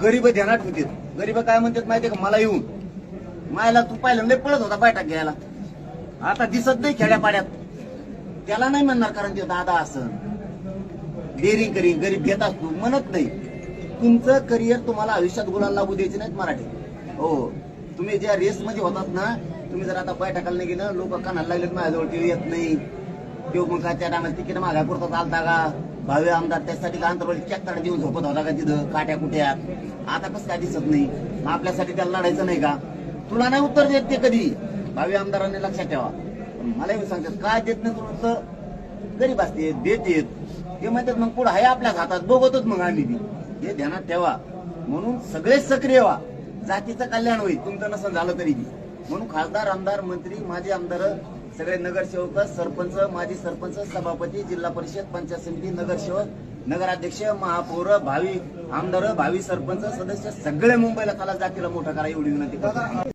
गरीब ध्यानात होते. गरीब काय म्हणतात माहितीये का, मला येऊन मायला तू पहिल्यांदा पळत होता बैठक घ्यायला, आता दिसत नाही खेड्यापाड्यात. त्याला नाही म्हणणार, कारण ते दादा असं डेअरिंग करी गरीब घेत असतो म्हणत नाही. तुमचं करिअर तुम्हाला आयुष्यात गुलाल लागू द्यायचे नाहीत मराठी. हो, तुम्ही ज्या रेस मध्ये होतात ना, तुम्ही जर आता बैठकाला नाही गेलं, लोक कानाला लागलेत माझ्याजवळ ते येत नाही, किंवा मग काय त्या टायमाला तिकीट मागाय पुरता चालता का, भावी आमदार त्यासाठी का अंतरवळी चॅक्टर देऊन झोपत होता का तिथं काट्या कुट्यात. आता कसं काय दिसत नाही, मग आपल्यासाठी त्याला लढायचं नाही का? तुला नाही उत्तर देत ते कधी भावी आमदारांनी, लक्षात ठेवा. मला हे सांगतात काय देत नाही तुला उत्तर, गरीब असते देत येत ते म्हणतात, मग पुढे आहे आपल्याच हातात, बघतोच मग आम्ही बी. हे ध्यानात ठेवा. म्हणून सगळेच सक्रिय व्हा, जातीचं कल्याण होईल तुमचं नसं झालं तरी बी. म्हणून खासदार, आमदार, मंत्री, माजी आमदार, सगळे नगरसेवक, सरपंच, माजी सरपंच, सभापती, जिल्हा परिषद, पंचायत समिती, नगरसेवक, नगराध्यक्ष, महापौर, भावी आमदार, भावी सरपंच, सदस्य सगळे मुंबईला चला, जातीला मोठं करा एवढी विनंती करतो.